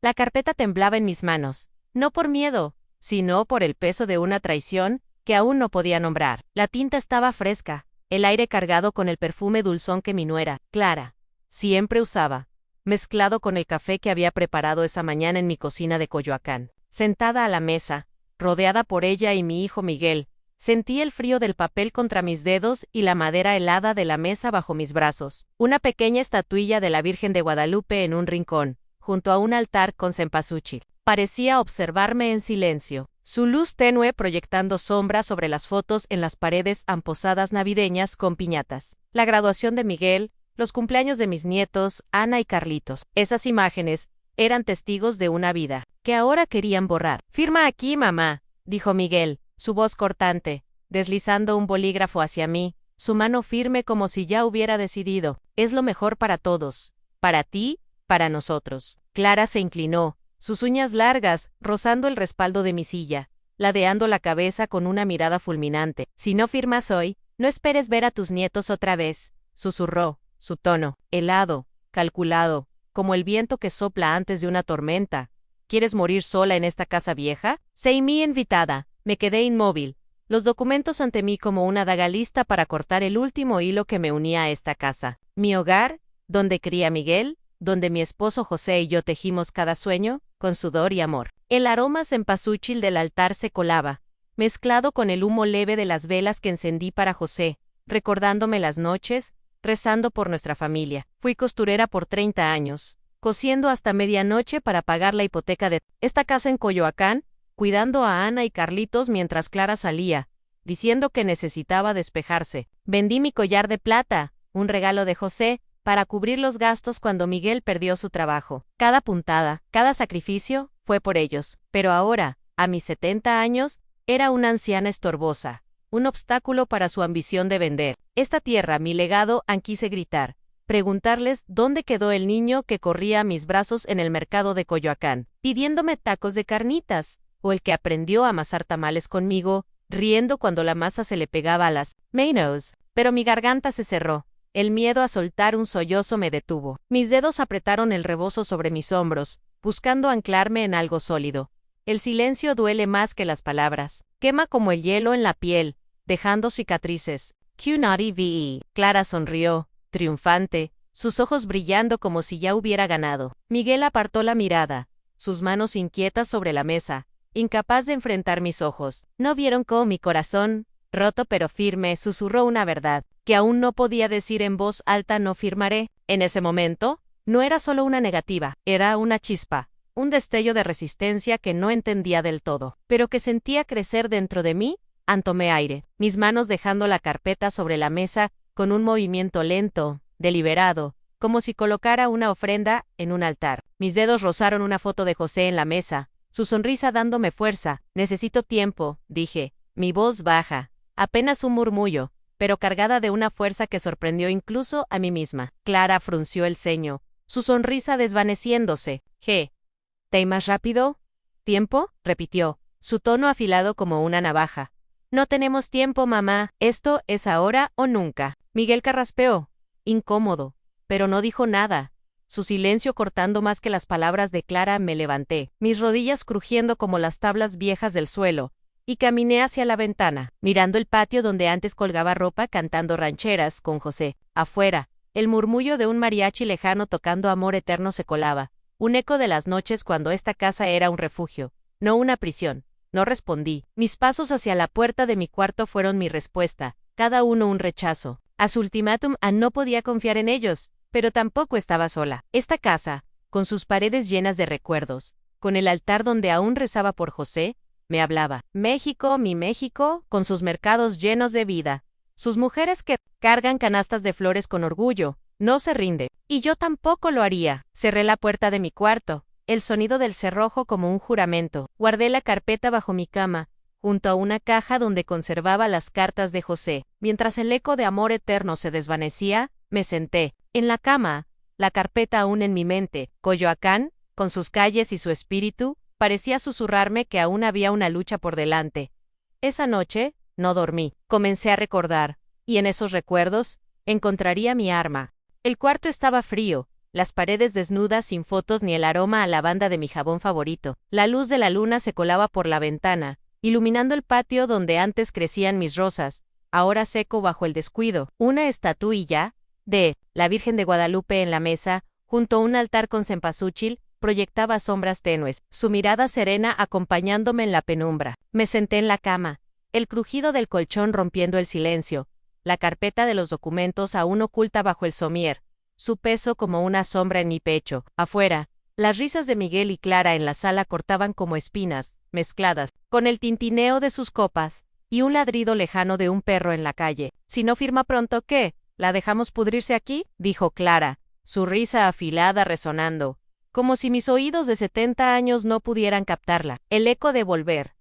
La carpeta temblaba en mis manos, no por miedo, sino por el peso de una traición que aún no podía nombrar. La tinta estaba fresca, el aire cargado con el perfume dulzón que mi nuera, Clara, siempre usaba, mezclado con el café que había preparado esa mañana en mi cocina de Coyoacán. Sentada a la mesa, rodeada por ella y mi hijo Miguel, sentí el frío del papel contra mis dedos y la madera helada de la mesa bajo mis brazos. Una pequeña estatuilla de la Virgen de Guadalupe en un rincón, junto a un altar con cempasúchil. Parecía observarme en silencio, su luz tenue proyectando sombras sobre las fotos en las paredes amposadas navideñas con piñatas. La graduación de Miguel, los cumpleaños de mis nietos, Ana y Carlitos. Esas imágenes eran testigos de una vida que ahora querían borrar. «Firma aquí, mamá», dijo Miguel, su voz cortante, deslizando un bolígrafo hacia mí, su mano firme como si ya hubiera decidido. «Es lo mejor para todos, para ti, para nosotros». Clara se inclinó, sus uñas largas, rozando el respaldo de mi silla, ladeando la cabeza con una mirada fulminante. «Si no firmas hoy, no esperes ver a tus nietos otra vez», susurró, su tono, helado, calculado, como el viento que sopla antes de una tormenta. «¿Quieres morir sola en esta casa vieja?» Seimí invitada, me quedé inmóvil, los documentos ante mí como una daga lista para cortar el último hilo que me unía a esta casa. Mi hogar, donde cría Miguel, donde mi esposo José y yo tejimos cada sueño, con sudor y amor. El aroma cempasúchil del altar se colaba, mezclado con el humo leve de las velas que encendí para José, recordándome las noches, rezando por nuestra familia. Fui costurera por 30 años, cosiendo hasta medianoche para pagar la hipoteca de esta casa en Coyoacán, cuidando a Ana y Carlitos mientras Clara salía, diciendo que necesitaba despejarse. Vendí mi collar de plata, un regalo de José, para cubrir los gastos cuando Miguel perdió su trabajo. Cada puntada, cada sacrificio, fue por ellos. Pero ahora, a mis 70 años, era una anciana estorbosa, un obstáculo para su ambición de vender. Esta tierra, mi legado, quise gritar. Preguntarles dónde quedó el niño que corría a mis brazos en el mercado de Coyoacán, pidiéndome tacos de carnitas, o el que aprendió a amasar tamales conmigo, riendo cuando la masa se le pegaba a las manos. Pero mi garganta se cerró. El miedo a soltar un sollozo me detuvo. Mis dedos apretaron el rebozo sobre mis hombros, buscando anclarme en algo sólido. El silencio duele más que las palabras. Quema como el hielo en la piel, dejando cicatrices. Q-Naughty-VE. Clara sonrió, triunfante, sus ojos brillando como si ya hubiera ganado. Miguel apartó la mirada, sus manos inquietas sobre la mesa, incapaz de enfrentar mis ojos. ¿No vieron cómo mi corazón, roto pero firme, susurró una verdad que aún no podía decir en voz alta? No firmaré. En ese momento, no era solo una negativa, era una chispa, un destello de resistencia que no entendía del todo, pero que sentía crecer dentro de mí. Tomé aire, mis manos dejando la carpeta sobre la mesa, con un movimiento lento, deliberado, como si colocara una ofrenda en un altar. Mis dedos rozaron una foto de José en la mesa, su sonrisa dándome fuerza. «Necesito tiempo», dije, mi voz baja, apenas un murmullo, pero cargada de una fuerza que sorprendió incluso a mí misma. Clara frunció el ceño, su sonrisa desvaneciéndose. «¿Te más rápido?» «¿Tiempo?», repitió, su tono afilado como una navaja. «No tenemos tiempo, mamá. Esto es ahora o nunca». Miguel carraspeó, incómodo, pero no dijo nada. Su silencio cortando más que las palabras de Clara. Me levanté, mis rodillas crujiendo como las tablas viejas del suelo, y caminé hacia la ventana, mirando el patio donde antes colgaba ropa, cantando rancheras con José. Afuera, el murmullo de un mariachi lejano tocando Amor Eterno se colaba, un eco de las noches cuando esta casa era un refugio, no una prisión. No respondí. Mis pasos hacia la puerta de mi cuarto fueron mi respuesta, cada uno un rechazo. A su ultimátum, no podía confiar en ellos, pero tampoco estaba sola. Esta casa, con sus paredes llenas de recuerdos, con el altar donde aún rezaba por José, me hablaba. México, mi México, con sus mercados llenos de vida, sus mujeres que cargan canastas de flores con orgullo, no se rinde. Y yo tampoco lo haría. Cerré la puerta de mi cuarto, el sonido del cerrojo como un juramento. Guardé la carpeta bajo mi cama, junto a una caja donde conservaba las cartas de José. Mientras el eco de Amor Eterno se desvanecía, me senté en la cama, la carpeta aún en mi mente. Coyoacán, con sus calles y su espíritu, parecía susurrarme que aún había una lucha por delante. Esa noche, no dormí. Comencé a recordar, y en esos recuerdos, encontraría mi arma. El cuarto estaba frío, las paredes desnudas sin fotos ni el aroma a lavanda de mi jabón favorito. La luz de la luna se colaba por la ventana, iluminando el patio donde antes crecían mis rosas, ahora seco bajo el descuido. Una estatuilla de la Virgen de Guadalupe en la mesa, junto a un altar con cempasúchil, proyectaba sombras tenues, su mirada serena acompañándome en la penumbra. Me senté en la cama, el crujido del colchón rompiendo el silencio, la carpeta de los documentos aún oculta bajo el somier, su peso como una sombra en mi pecho. Afuera, las risas de Miguel y Clara en la sala cortaban como espinas, mezcladas, con el tintineo de sus copas, y un ladrido lejano de un perro en la calle. Si no firma pronto, ¿qué? ¿La dejamos pudrirse aquí?, dijo Clara, su risa afilada resonando, como si mis oídos de 70 años no pudieran captarla. El eco de volver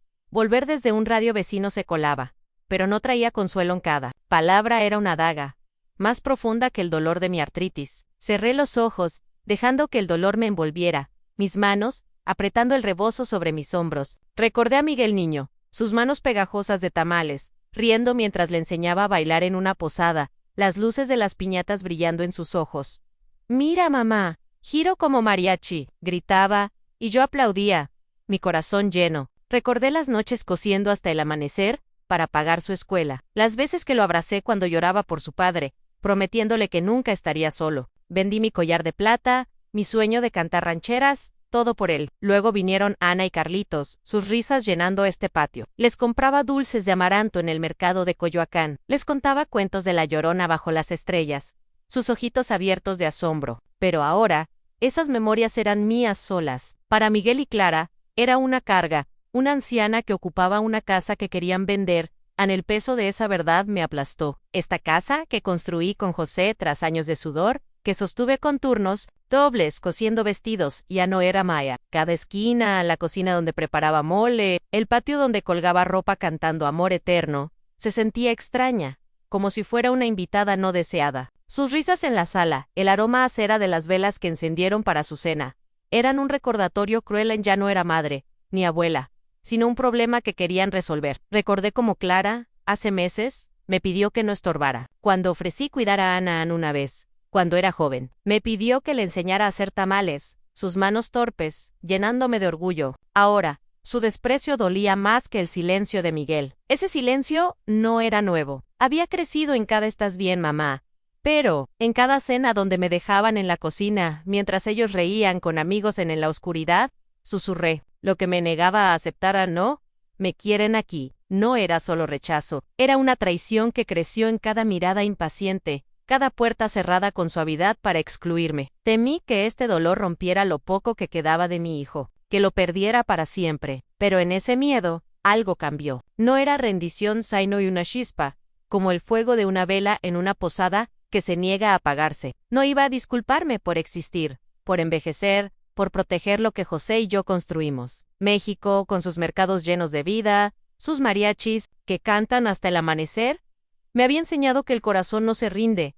desde un radio vecino se colaba, pero no traía consuelo en cada palabra. Era una daga, más profunda que el dolor de mi artritis. Cerré los ojos, dejando que el dolor me envolviera, mis manos, apretando el rebozo sobre mis hombros. Recordé a Miguel niño, sus manos pegajosas de tamales, riendo mientras le enseñaba a bailar en una posada, las luces de las piñatas brillando en sus ojos. «Mira, mamá, giro como mariachi», gritaba, y yo aplaudía, mi corazón lleno. Recordé las noches cosiendo hasta el amanecer, para pagar su escuela, las veces que lo abracé cuando lloraba por su padre, prometiéndole que nunca estaría solo. Vendí mi collar de plata, mi sueño de cantar rancheras, todo por él. Luego vinieron Ana y Carlitos, sus risas llenando este patio. Les compraba dulces de amaranto en el mercado de Coyoacán. Les contaba cuentos de la Llorona bajo las estrellas, sus ojitos abiertos de asombro. Pero ahora, esas memorias eran mías solas. Para Miguel y Clara, era una carga, una anciana que ocupaba una casa que querían vender. El peso de esa verdad me aplastó. Esta casa, que construí con José tras años de sudor, que sostuve con turnos dobles cosiendo vestidos, ya no era maya. Cada esquina, la cocina donde preparaba mole, el patio donde colgaba ropa cantando amor eterno, se sentía extraña, como si fuera una invitada no deseada. Sus risas en la sala, el aroma a cera de las velas que encendieron para su cena, eran un recordatorio cruel. Ya no era madre, ni abuela, sino un problema que querían resolver. Recordé cómo Clara, hace meses, me pidió que no estorbara. Cuando ofrecí cuidar a Ana una vez, cuando era joven, me pidió que le enseñara a hacer tamales, sus manos torpes, llenándome de orgullo. Ahora, su desprecio dolía más que el silencio de Miguel. Ese silencio no era nuevo. Había crecido en cada «estás bien, mamá», pero, en cada cena donde me dejaban en la cocina, mientras ellos reían con amigos en la oscuridad, susurré. Lo que me negaba a aceptar no, me quieren aquí, no era solo rechazo, era una traición que creció en cada mirada impaciente, cada puerta cerrada con suavidad para excluirme. Temí que este dolor rompiera lo poco que quedaba de mi hijo, que lo perdiera para siempre, pero en ese miedo, algo cambió. No era rendición sino y una chispa, como el fuego de una vela en una posada que se niega a apagarse. No iba a disculparme por existir, por envejecer, por proteger lo que José y yo construimos. México, con sus mercados llenos de vida, sus mariachis, que cantan hasta el amanecer, me había enseñado que el corazón no se rinde.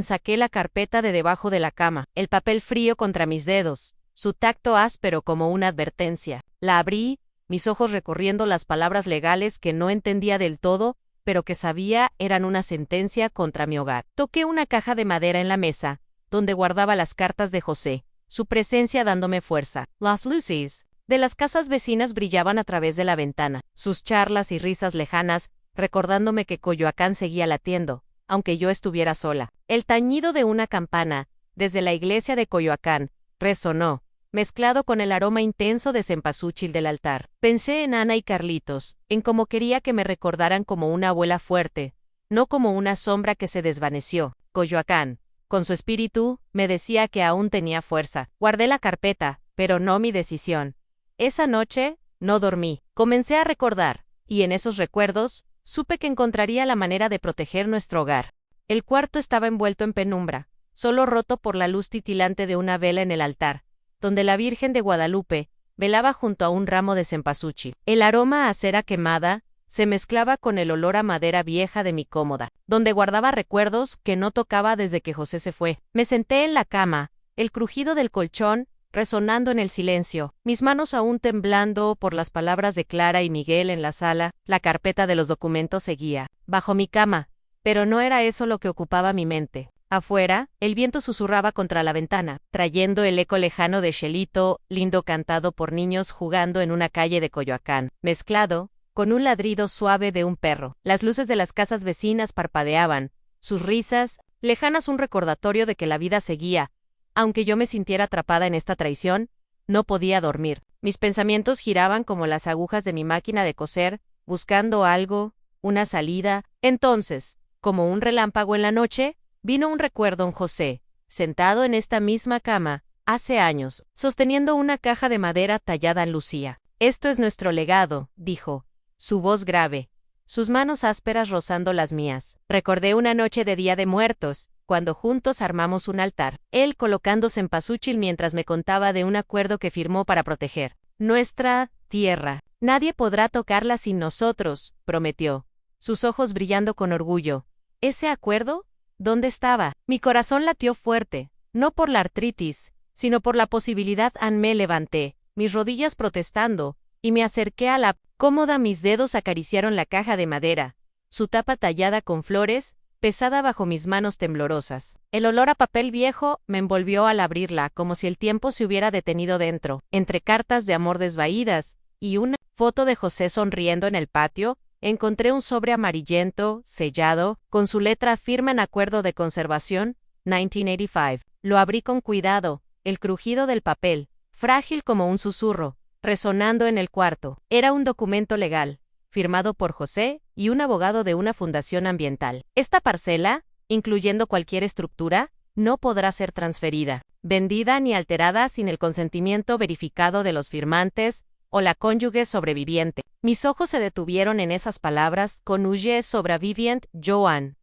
Saqué la carpeta de debajo de la cama, el papel frío contra mis dedos, su tacto áspero como una advertencia. La abrí, mis ojos recorriendo las palabras legales que no entendía del todo, pero que sabía eran una sentencia contra mi hogar. Toqué una caja de madera en la mesa, donde guardaba las cartas de José, su presencia dándome fuerza. Las luces de las casas vecinas brillaban a través de la ventana, sus charlas y risas lejanas, recordándome que Coyoacán seguía latiendo, aunque yo estuviera sola. El tañido de una campana, desde la iglesia de Coyoacán, resonó, mezclado con el aroma intenso de cempasúchil del altar. Pensé en Ana y Carlitos, en cómo quería que me recordaran como una abuela fuerte, no como una sombra que se desvaneció. Coyoacán, con su espíritu, me decía que aún tenía fuerza. Guardé la carpeta, pero no mi decisión. Esa noche, no dormí. Comencé a recordar, y en esos recuerdos, supe que encontraría la manera de proteger nuestro hogar. El cuarto estaba envuelto en penumbra, solo roto por la luz titilante de una vela en el altar, donde la Virgen de Guadalupe velaba junto a un ramo de cempasúchil. El aroma a cera quemada se mezclaba con el olor a madera vieja de mi cómoda, donde guardaba recuerdos que no tocaba desde que José se fue. Me senté en la cama, el crujido del colchón resonando en el silencio, mis manos aún temblando por las palabras de Clara y Miguel en la sala. La carpeta de los documentos seguía bajo mi cama, pero no era eso lo que ocupaba mi mente. Afuera, el viento susurraba contra la ventana, trayendo el eco lejano de Chelito, lindo cantado por niños jugando en una calle de Coyoacán, mezclado con un ladrido suave de un perro. Las luces de las casas vecinas parpadeaban, sus risas, lejanas un recordatorio de que la vida seguía. Aunque yo me sintiera atrapada en esta traición, no podía dormir. Mis pensamientos giraban como las agujas de mi máquina de coser, buscando algo, una salida. Entonces, como un relámpago en la noche, vino un recuerdo en José, sentado en esta misma cama, hace años, sosteniendo una caja de madera tallada en Lucía. Esto es nuestro legado, dijo, su voz grave, sus manos ásperas rozando las mías. Recordé una noche de Día de Muertos, cuando juntos armamos un altar, él colocándose en pasúchil mientras me contaba de un acuerdo que firmó para proteger nuestra tierra. Nadie podrá tocarla sin nosotros, prometió, sus ojos brillando con orgullo. ¿Ese acuerdo? ¿Dónde estaba? Mi corazón latió fuerte, no por la artritis, sino por la posibilidad. Me levanté, mis rodillas protestando, y me acerqué a la cómoda. Mis dedos acariciaron la caja de madera, su tapa tallada con flores, pesada bajo mis manos temblorosas. El olor a papel viejo me envolvió al abrirla, como si el tiempo se hubiera detenido dentro. Entre cartas de amor desvaídas y una foto de José sonriendo en el patio, encontré un sobre amarillento, sellado, con su letra firme en acuerdo de conservación, 1985. Lo abrí con cuidado, el crujido del papel, frágil como un susurro, resonando en el cuarto. Era un documento legal, firmado por José y un abogado de una fundación ambiental. Esta parcela, incluyendo cualquier estructura, no podrá ser transferida, vendida ni alterada sin el consentimiento verificado de los firmantes o la cónyuge sobreviviente. Mis ojos se detuvieron en esas palabras, cónyuge sobreviviente, Joan.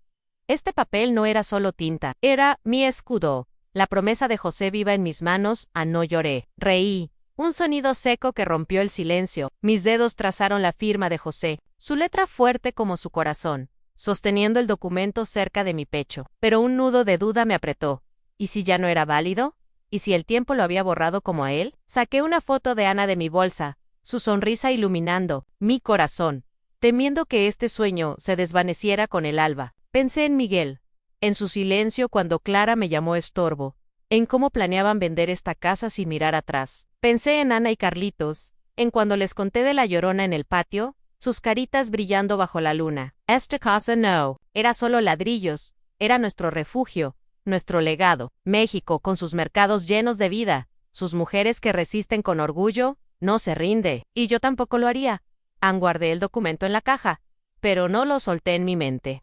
Este papel no era solo tinta, era mi escudo, la promesa de José viva en mis manos. No lloré, reí. Un sonido seco que rompió el silencio. Mis dedos trazaron la firma de José, su letra fuerte como su corazón, sosteniendo el documento cerca de mi pecho. Pero un nudo de duda me apretó. ¿Y si ya no era válido? ¿Y si el tiempo lo había borrado como a él? Saqué una foto de Ana de mi bolsa, su sonrisa iluminando mi corazón, temiendo que este sueño se desvaneciera con el alba. Pensé en Miguel, en su silencio cuando Clara me llamó estorbo, en cómo planeaban vender esta casa sin mirar atrás. Pensé en Ana y Carlitos, en cuando les conté de la Llorona en el patio, sus caritas brillando bajo la luna. Esta casa no era solo ladrillos, era nuestro refugio, nuestro legado. México, con sus mercados llenos de vida, sus mujeres que resisten con orgullo, no se rinde. Y yo tampoco lo haría. Guardé el documento en la caja, pero no lo solté en mi mente.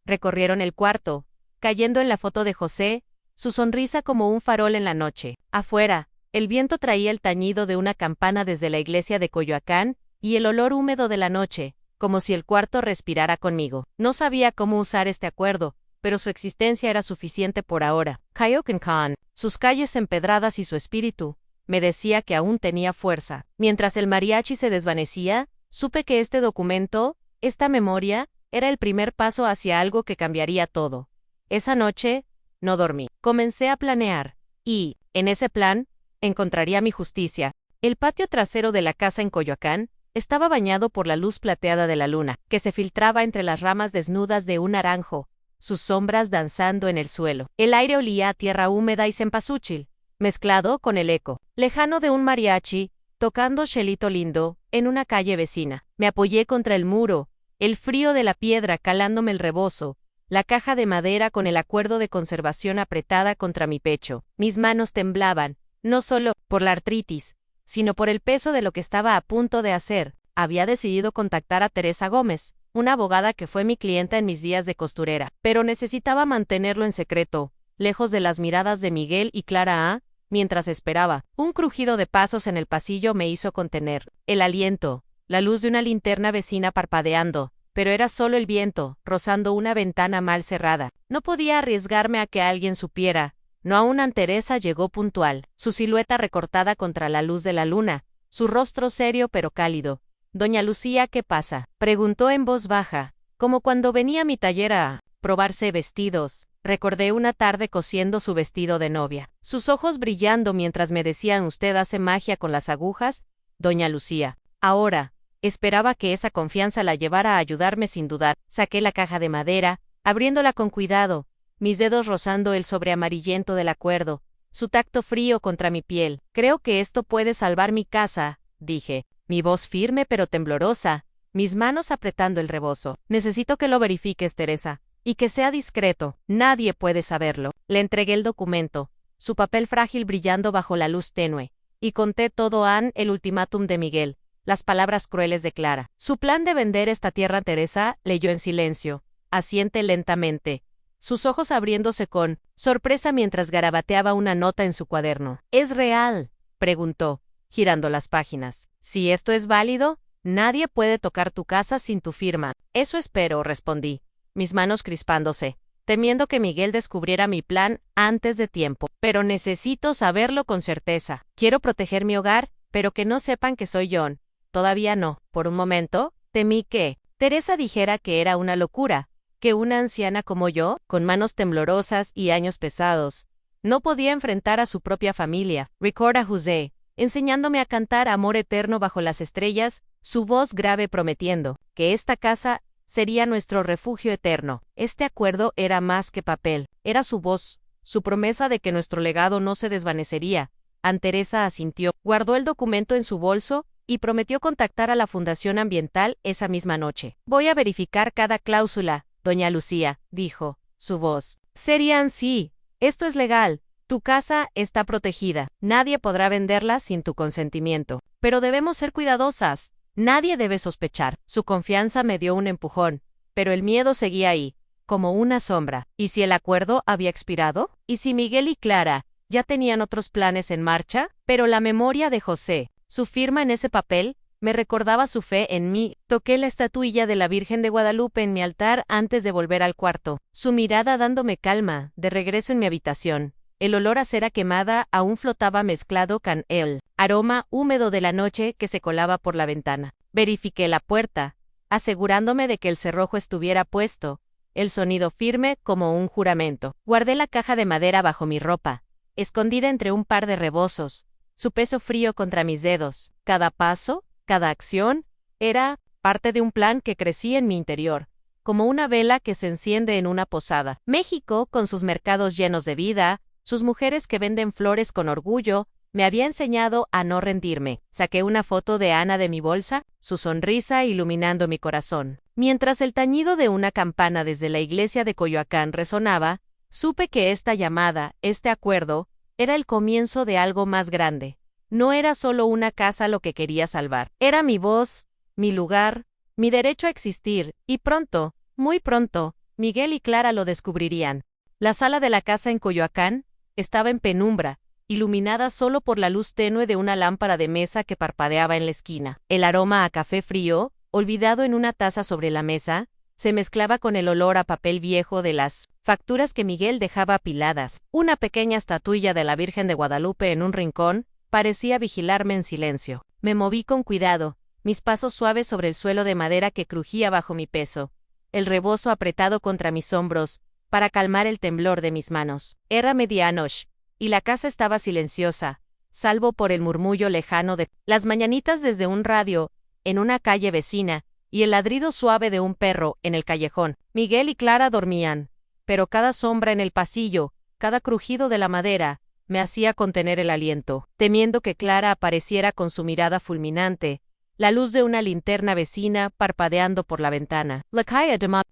Recorrieron el cuarto, cayendo en la foto de José, su sonrisa como un farol en la noche. Afuera, el viento traía el tañido de una campana desde la iglesia de Coyoacán y el olor húmedo de la noche, como si el cuarto respirara conmigo. No sabía cómo usar este acuerdo, pero su existencia era suficiente por ahora. Coyoacán, sus calles empedradas y su espíritu, me decía que aún tenía fuerza. Mientras el mariachi se desvanecía, supe que este documento, esta memoria, era el primer paso hacia algo que cambiaría todo. Esa noche, no dormí. Comencé a planear, y, en ese plan, encontraría mi justicia. El patio trasero de la casa en Coyoacán estaba bañado por la luz plateada de la luna, que se filtraba entre las ramas desnudas de un naranjo, sus sombras danzando en el suelo. El aire olía a tierra húmeda y cempasúchil, mezclado con el eco lejano de un mariachi, tocando Chelito lindo, en una calle vecina. Me apoyé contra el muro, el frío de la piedra calándome el rebozo, la caja de madera con el acuerdo de conservación apretada contra mi pecho. Mis manos temblaban, no solo por la artritis, sino por el peso de lo que estaba a punto de hacer. Había decidido contactar a Teresa Gómez, una abogada que fue mi clienta en mis días de costurera, pero necesitaba mantenerlo en secreto, lejos de las miradas de Miguel y Clara. Mientras esperaba, un crujido de pasos en el pasillo me hizo contener el aliento, la luz de una linterna vecina parpadeando, pero era solo el viento, rozando una ventana mal cerrada. No podía arriesgarme a que alguien supiera. No aún Teresa llegó puntual, su silueta recortada contra la luz de la luna, su rostro serio pero cálido. «Doña Lucía, ¿qué pasa?», preguntó en voz baja, como cuando venía a mi taller a probarse vestidos. Recordé una tarde cosiendo su vestido de novia, sus ojos brillando mientras me decían: «Usted hace magia con las agujas, doña Lucía». Ahora, esperaba que esa confianza la llevara a ayudarme sin dudar. Saqué la caja de madera, abriéndola con cuidado, mis dedos rozando el sobre amarillento del acuerdo, su tacto frío contra mi piel. Creo que esto puede salvar mi casa, dije, mi voz firme pero temblorosa, mis manos apretando el rebozo. Necesito que lo verifiques, Teresa, y que sea discreto, nadie puede saberlo. Le entregué el documento, su papel frágil brillando bajo la luz tenue, y conté todo el ultimátum de Miguel, las palabras crueles de Clara. Su plan de vender esta tierra, Teresa, leyó en silencio, asiente lentamente, sus ojos abriéndose con sorpresa mientras garabateaba una nota en su cuaderno. ¿Es real?, preguntó, girando las páginas. Si esto es válido, nadie puede tocar tu casa sin tu firma. Eso espero, respondí, mis manos crispándose, temiendo que Miguel descubriera mi plan antes de tiempo. Pero necesito saberlo con certeza. Quiero proteger mi hogar, pero que no sepan que soy John. Todavía no. Por un momento, temí que Teresa dijera que era una locura, que una anciana como yo, con manos temblorosas y años pesados, no podía enfrentar a su propia familia. Recuerda José, enseñándome a cantar amor eterno bajo las estrellas, su voz grave prometiendo que esta casa sería nuestro refugio eterno. Este acuerdo era más que papel, era su voz, su promesa de que nuestro legado no se desvanecería. Aunt Teresa asintió, guardó el documento en su bolso y prometió contactar a la Fundación Ambiental esa misma noche. Voy a verificar cada cláusula, doña Lucía, dijo, su voz. Serían sí, esto es legal, tu casa está protegida, nadie podrá venderla sin tu consentimiento. Pero debemos ser cuidadosas, nadie debe sospechar. Su confianza me dio un empujón, pero el miedo seguía ahí, como una sombra. ¿Y si el acuerdo había expirado? ¿Y si Miguel y Clara ya tenían otros planes en marcha? Pero la memoria de José, su firma en ese papel, me recordaba su fe en mí. Toqué la estatuilla de la Virgen de Guadalupe en mi altar antes de volver al cuarto, su mirada dándome calma. De regreso en mi habitación, el olor a cera quemada aún flotaba mezclado con el aroma húmedo de la noche que se colaba por la ventana. Verifiqué la puerta, asegurándome de que el cerrojo estuviera puesto, el sonido firme como un juramento. Guardé la caja de madera bajo mi ropa, escondida entre un par de rebozos, su peso frío contra mis dedos. Cada paso, cada acción, era parte de un plan que crecía en mi interior, como una vela que se enciende en una posada. México, con sus mercados llenos de vida, sus mujeres que venden flores con orgullo, me había enseñado a no rendirme. Saqué una foto de Ana de mi bolsa, su sonrisa iluminando mi corazón. Mientras el tañido de una campana desde la iglesia de Coyoacán resonaba, supe que esta llamada, este acuerdo, era el comienzo de algo más grande. No era solo una casa lo que quería salvar. Era mi voz, mi lugar, mi derecho a existir, y pronto, muy pronto, Miguel y Clara lo descubrirían. La sala de la casa en Coyoacán estaba en penumbra, iluminada solo por la luz tenue de una lámpara de mesa que parpadeaba en la esquina. El aroma a café frío, olvidado en una taza sobre la mesa, se mezclaba con el olor a papel viejo de las facturas que Miguel dejaba apiladas. Una pequeña estatuilla de la Virgen de Guadalupe en un rincón parecía vigilarme en silencio. Me moví con cuidado, mis pasos suaves sobre el suelo de madera que crujía bajo mi peso, el rebozo apretado contra mis hombros, para calmar el temblor de mis manos. Era medianoche, y la casa estaba silenciosa, salvo por el murmullo lejano de las mañanitas desde un radio, en una calle vecina, y el ladrido suave de un perro en el callejón. Miguel y Clara dormían, pero cada sombra en el pasillo, cada crujido de la madera, me hacía contener el aliento, temiendo que Clara apareciera con su mirada fulminante, la luz de una linterna vecina parpadeando por la ventana.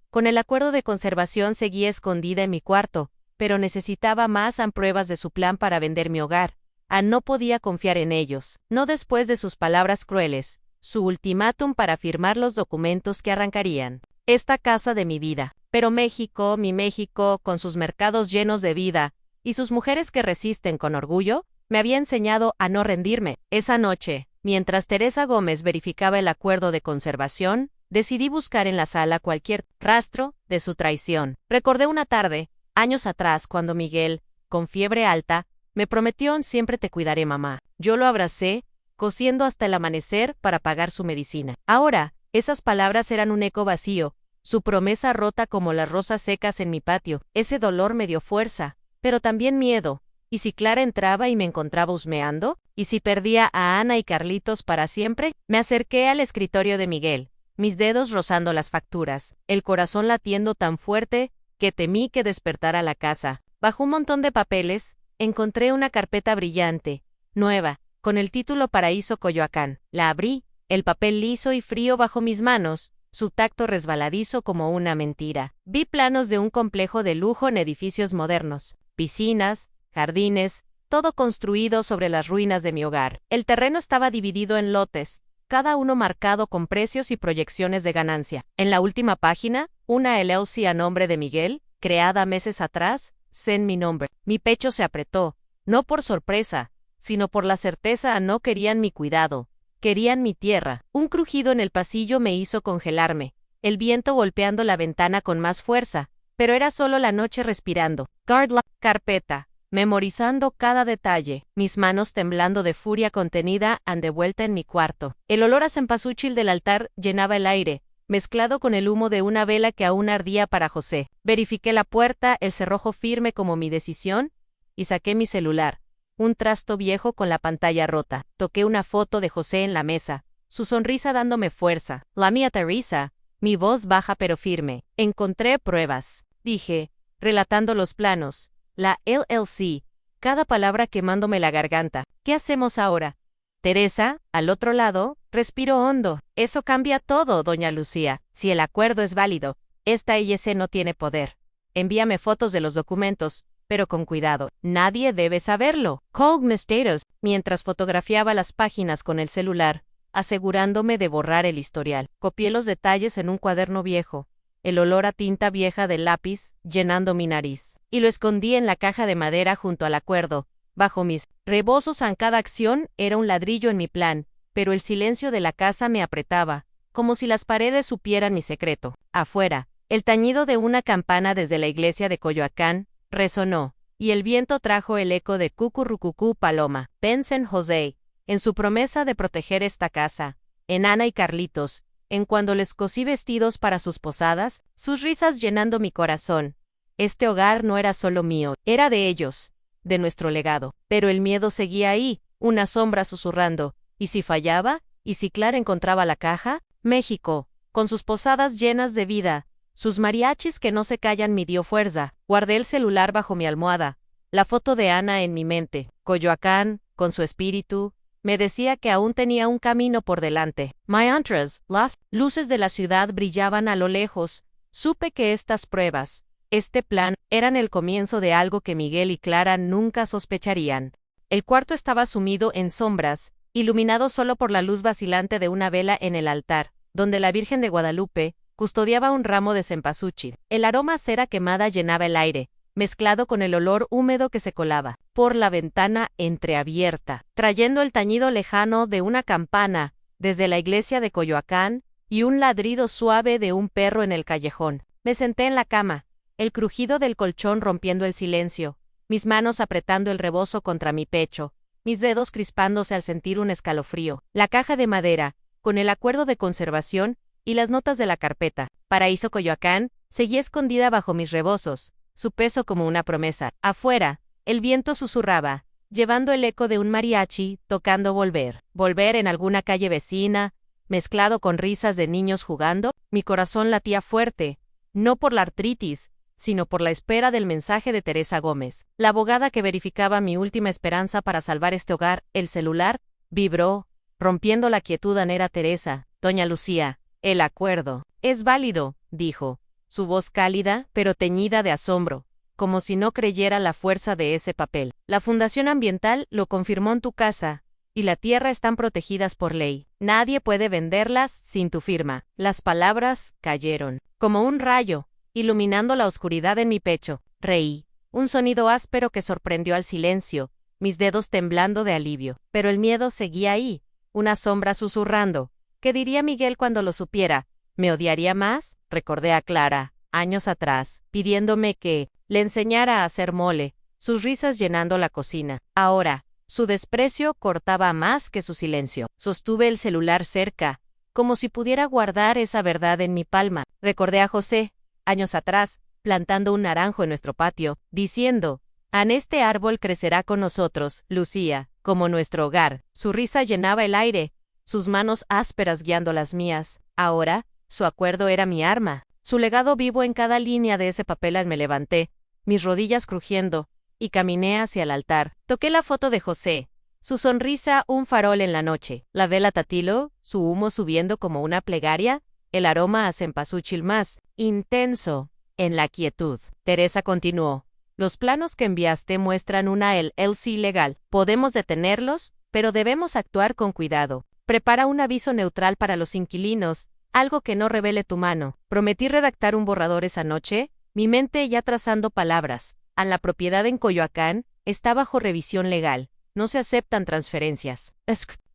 Con el acuerdo de conservación seguía escondida en mi cuarto, pero necesitaba más pruebas de su plan para vender mi hogar. No podía confiar en ellos, no después de sus palabras crueles, su ultimátum para firmar los documentos que arrancarían esta casa de mi vida. Pero México, mi México, con sus mercados llenos de vida, y sus mujeres que resisten con orgullo, me había enseñado a no rendirme. Esa noche, mientras Teresa Gómez verificaba el acuerdo de conservación, decidí buscar en la sala cualquier rastro de su traición. Recordé una tarde, años atrás, cuando Miguel, con fiebre alta, me prometió: siempre te cuidaré, mamá. Yo lo abracé, cosiendo hasta el amanecer para pagar su medicina. Ahora, esas palabras eran un eco vacío, su promesa rota como las rosas secas en mi patio. Ese dolor me dio fuerza, pero también miedo. ¿Y si Clara entraba y me encontraba husmeando? ¿Y si perdía a Ana y Carlitos para siempre? Me acerqué al escritorio de Miguel, mis dedos rozando las facturas, el corazón latiendo tan fuerte que temí que despertara la casa. Bajo un montón de papeles, encontré una carpeta brillante, nueva, con el título Paraíso Coyoacán. La abrí, el papel liso y frío bajo mis manos, su tacto resbaladizo como una mentira. Vi planos de un complejo de lujo en edificios modernos, piscinas, jardines, todo construido sobre las ruinas de mi hogar. El terreno estaba dividido en lotes, cada uno marcado con precios y proyecciones de ganancia. En la última página, una LLC a nombre de Miguel, creada meses atrás, en mi nombre. Mi pecho se apretó, no por sorpresa, sino por la certeza. No querían mi cuidado, querían mi tierra. Un crujido en el pasillo me hizo congelarme, el viento golpeando la ventana con más fuerza, pero era solo la noche respirando. Guard la carpeta, memorizando cada detalle, mis manos temblando de furia contenida, de vuelta en mi cuarto. El olor a cempasúchil del altar llenaba el aire, mezclado con el humo de una vela que aún ardía para José. Verifiqué la puerta, el cerrojo firme como mi decisión, y saqué mi celular, un trasto viejo con la pantalla rota. Toqué una foto de José en la mesa, su sonrisa dándome fuerza. La mía Teresa, mi voz baja pero firme. Encontré pruebas, dije, relatando los planos. La LLC, cada palabra quemándome la garganta. ¿Qué hacemos ahora? Teresa, al otro lado, respiró hondo. Eso cambia todo, doña Lucía. Si el acuerdo es válido, esta LLC no tiene poder. Envíame fotos de los documentos, pero con cuidado. Nadie debe saberlo. Cold Mestatos, mientras fotografiaba las páginas con el celular, asegurándome de borrar el historial. Copié los detalles en un cuaderno viejo, el olor a tinta vieja del lápiz llenando mi nariz, y lo escondí en la caja de madera junto al acuerdo. Bajo mis rebozos en cada acción era un ladrillo en mi plan, pero el silencio de la casa me apretaba, como si las paredes supieran mi secreto. Afuera, el tañido de una campana desde la iglesia de Coyoacán resonó, y el viento trajo el eco de Cucurrucucú Paloma. Pensé en José, en su promesa de proteger esta casa, en Ana y Carlitos, en cuando les cosí vestidos para sus posadas, sus risas llenando mi corazón. Este hogar no era solo mío, era de ellos, de nuestro legado. Pero el miedo seguía ahí, una sombra susurrando. ¿Y si fallaba? ¿Y si Clara encontraba la caja? México, con sus posadas llenas de vida, sus mariachis que no se callan, me dio fuerza. Guardé el celular bajo mi almohada, la foto de Ana en mi mente. Coyoacán, con su espíritu, me decía que aún tenía un camino por delante. Mientras las luces de la ciudad brillaban a lo lejos, supe que estas pruebas, este plan, eran el comienzo de algo que Miguel y Clara nunca sospecharían. El cuarto estaba sumido en sombras, iluminado solo por la luz vacilante de una vela en el altar, donde la Virgen de Guadalupe custodiaba un ramo de cempasúchil. El aroma a cera quemada llenaba el aire, mezclado con el olor húmedo que se colaba por la ventana entreabierta, trayendo el tañido lejano de una campana desde la iglesia de Coyoacán y un ladrido suave de un perro en el callejón. Me senté en la cama, el crujido del colchón rompiendo el silencio, mis manos apretando el rebozo contra mi pecho, mis dedos crispándose al sentir un escalofrío. La caja de madera, con el acuerdo de conservación y las notas de la carpeta, Paraíso Coyoacán, seguía escondida bajo mis rebozos, su peso como una promesa. Afuera, el viento susurraba, llevando el eco de un mariachi, tocando volver. Volver en alguna calle vecina, mezclado con risas de niños jugando. Mi corazón latía fuerte, no por la artritis, sino por la espera del mensaje de Teresa Gómez, la abogada que verificaba mi última esperanza para salvar este hogar. El celular vibró, rompiendo la quietud. Era Teresa. Doña Lucía, el acuerdo es válido, dijo, su voz cálida, pero teñida de asombro, como si no creyera la fuerza de ese papel. La Fundación Ambiental lo confirmó en tu casa, y la tierra están protegidas por ley. Nadie puede venderlas sin tu firma. Las palabras cayeron, como un rayo, iluminando la oscuridad en mi pecho. Reí, un sonido áspero que sorprendió al silencio, mis dedos temblando de alivio. Pero el miedo seguía ahí, una sombra susurrando. ¿Qué diría Miguel cuando lo supiera? ¿Me odiaría más? Recordé a Clara, años atrás, pidiéndome que le enseñara a hacer mole, sus risas llenando la cocina. Ahora, su desprecio cortaba más que su silencio. Sostuve el celular cerca, como si pudiera guardar esa verdad en mi palma. Recordé a José, años atrás, plantando un naranjo en nuestro patio, diciendo, este árbol crecerá con nosotros, Lucía, como nuestro hogar. Su risa llenaba el aire, sus manos ásperas guiando las mías. Ahora, su acuerdo era mi arma. Su legado vivo en cada línea de ese papel. Me levanté, mis rodillas crujiendo, y caminé hacia el altar. Toqué la foto de José, su sonrisa un farol en la noche, la vela tatilo, su humo subiendo como una plegaria, el aroma a cempasúchil más intenso en la quietud. Teresa continuó. Los planos que enviaste muestran una LLC legal. Podemos detenerlos, pero debemos actuar con cuidado. Prepara un aviso neutral para los inquilinos, algo que no revele tu mano. Prometí redactar un borrador esa noche, mi mente ya trazando palabras. La propiedad en Coyoacán está bajo revisión legal. No se aceptan transferencias.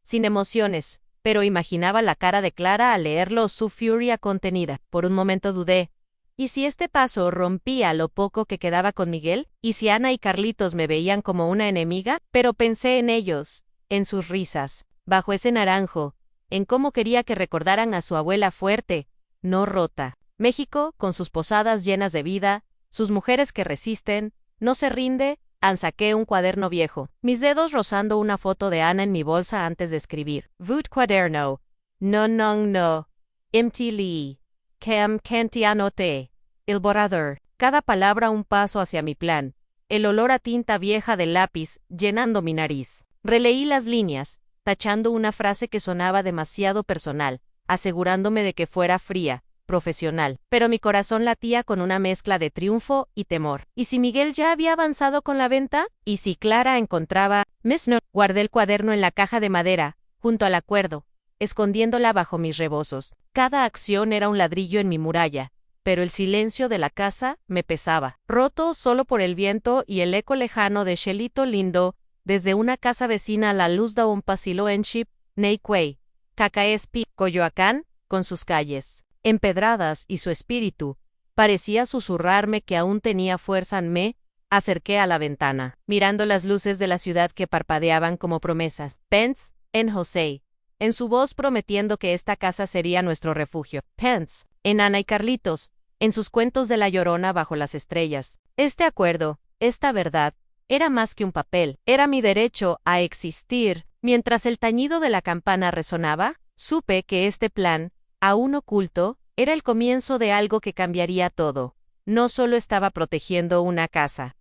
Sin emociones, pero imaginaba la cara de Clara al leerlo, su furia contenida. Por un momento dudé. ¿Y si este paso rompía lo poco que quedaba con Miguel? ¿Y si Ana y Carlitos me veían como una enemiga? Pero pensé en ellos, en sus risas, bajo ese naranjo, en cómo quería que recordaran a su abuela fuerte, no rota. México, con sus posadas llenas de vida, sus mujeres que resisten, no se rinde. Saqué un cuaderno viejo, mis dedos rozando una foto de Ana en mi bolsa antes de escribir. Vut cuaderno. No. Empty Lee. Cam Cantianote. El borrador. Cada palabra un paso hacia mi plan. El olor a tinta vieja del lápiz, llenando mi nariz. Releí las líneas, tachando una frase que sonaba demasiado personal, asegurándome de que fuera fría, profesional, pero mi corazón latía con una mezcla de triunfo y temor. ¿Y si Miguel ya había avanzado con la venta? ¿Y si Clara encontraba? No. Guardé el cuaderno en la caja de madera, junto al acuerdo, escondiéndola bajo mis rebozos. Cada acción era un ladrillo en mi muralla, pero el silencio de la casa me pesaba, roto solo por el viento y el eco lejano de Chelito lindo, desde una casa vecina a la luz de un pasilo en Chip, Neiquay, Cacaespi, Coyoacán, con sus calles empedradas y su espíritu, parecía susurrarme que aún tenía fuerza. Me acerqué a la ventana, mirando las luces de la ciudad que parpadeaban como promesas. Pence, en José, en su voz prometiendo que esta casa sería nuestro refugio. Pence, en Ana y Carlitos, en sus cuentos de la Llorona bajo las estrellas. Este acuerdo, esta verdad, era más que un papel, era mi derecho a existir. Mientras el tañido de la campana resonaba, supe que este plan, aún oculto, era el comienzo de algo que cambiaría todo. No solo estaba protegiendo una casa,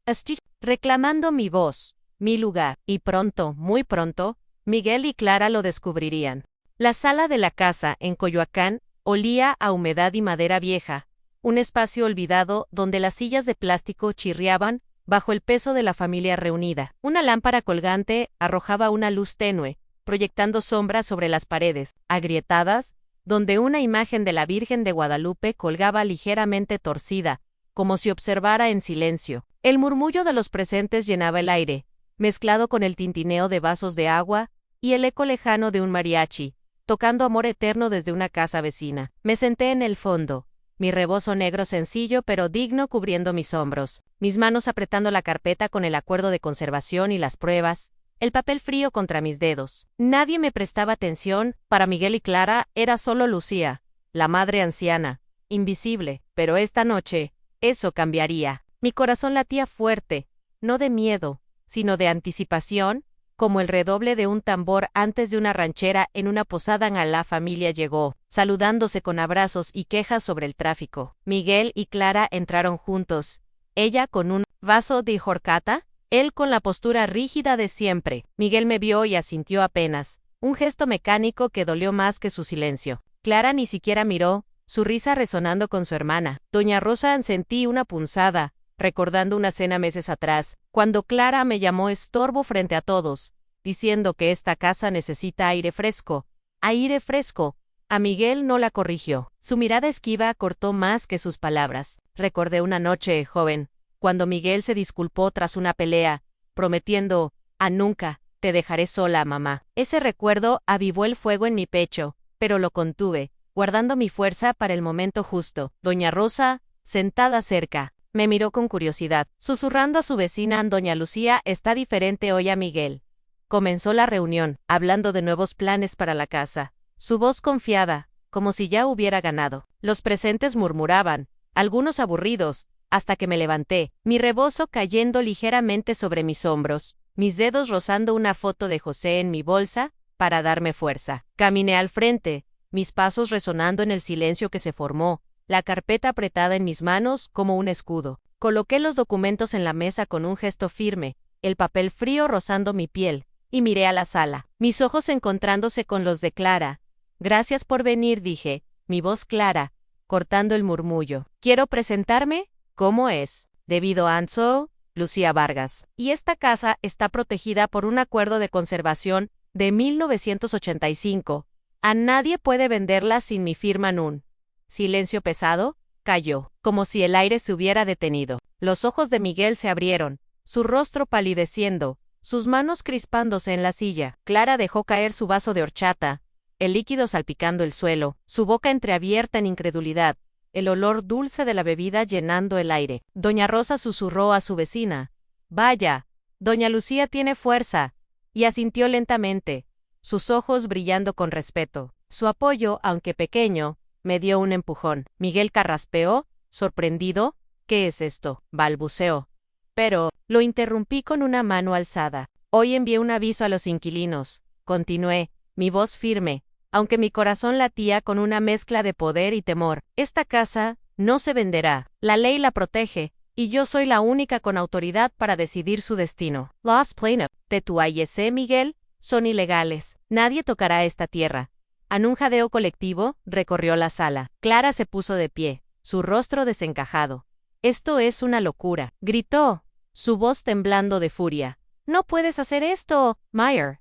reclamando mi voz, mi lugar, y pronto, muy pronto, Miguel y Clara lo descubrirían. La sala de la casa en Coyoacán olía a humedad y madera vieja, un espacio olvidado donde las sillas de plástico chirriaban bajo el peso de la familia reunida. Una lámpara colgante arrojaba una luz tenue, proyectando sombras sobre las paredes, agrietadas, donde una imagen de la Virgen de Guadalupe colgaba ligeramente torcida, como si observara en silencio. El murmullo de los presentes llenaba el aire, mezclado con el tintineo de vasos de agua y el eco lejano de un mariachi, tocando amor eterno desde una casa vecina. Me senté en el fondo, mi rebozo negro sencillo pero digno cubriendo mis hombros, mis manos apretando la carpeta con el acuerdo de conservación y las pruebas, el papel frío contra mis dedos. Nadie me prestaba atención. Para Miguel y Clara era solo Lucía, la madre anciana, invisible, pero esta noche, eso cambiaría. Mi corazón latía fuerte, no de miedo, sino de anticipación, como el redoble de un tambor antes de una ranchera en una posada. La familia llegó, saludándose con abrazos y quejas sobre el tráfico. Miguel y Clara entraron juntos, ella con un vaso de horchata, él con la postura rígida de siempre. Miguel me vio y asintió apenas, un gesto mecánico que dolió más que su silencio. Clara ni siquiera miró, su risa resonando con su hermana. Doña Rosa sentí una punzada, recordando una cena meses atrás, cuando Clara me llamó estorbo frente a todos, diciendo que esta casa necesita aire fresco. Aire fresco. A Miguel no la corrigió. Su mirada esquiva cortó más que sus palabras. Recordé una noche, joven, cuando Miguel se disculpó tras una pelea, prometiendo, nunca, te dejaré sola, mamá. Ese recuerdo avivó el fuego en mi pecho, pero lo contuve, guardando mi fuerza para el momento justo. Doña Rosa, sentada cerca, me miró con curiosidad, susurrando a su vecina, doña Lucía está diferente hoy a Miguel. Comenzó la reunión, hablando de nuevos planes para la casa, su voz confiada, como si ya hubiera ganado. Los presentes murmuraban, algunos aburridos, hasta que me levanté, mi rebozo cayendo ligeramente sobre mis hombros, mis dedos rozando una foto de José en mi bolsa, para darme fuerza. Caminé al frente, mis pasos resonando en el silencio que se formó, la carpeta apretada en mis manos como un escudo. Coloqué los documentos en la mesa con un gesto firme, el papel frío rozando mi piel, y miré a la sala, mis ojos encontrándose con los de Clara. Gracias por venir, dije, mi voz clara, cortando el murmullo. ¿Quiero presentarme? ¿Cómo es? Debido a Anso, Lucía Vargas. Y esta casa está protegida por un acuerdo de conservación de 1985. A nadie puede venderla sin mi firma nun. Silencio pesado, cayó, como si el aire se hubiera detenido. Los ojos de Miguel se abrieron, su rostro palideciendo, sus manos crispándose en la silla. Clara dejó caer su vaso de horchata, el líquido salpicando el suelo, su boca entreabierta en incredulidad, el olor dulce de la bebida llenando el aire. Doña Rosa susurró a su vecina: «Vaya, doña Lucía tiene fuerza», y asintió lentamente, sus ojos brillando con respeto. Su apoyo, aunque pequeño, me dio un empujón. Miguel carraspeó, sorprendido. «¿Qué es esto?», balbuceó. Pero, lo interrumpí con una mano alzada. «Hoy envié un aviso a los inquilinos», continué, mi voz firme, aunque mi corazón latía con una mezcla de poder y temor. «Esta casa no se venderá. La ley la protege, y yo soy la única con autoridad para decidir su destino. Los plaintiffs de tu IEC, Miguel, son ilegales. Nadie tocará esta tierra». En un jadeo colectivo, recorrió la sala. Clara se puso de pie, su rostro desencajado. «Esto es una locura», gritó, su voz temblando de furia. «No puedes hacer esto, Meyer».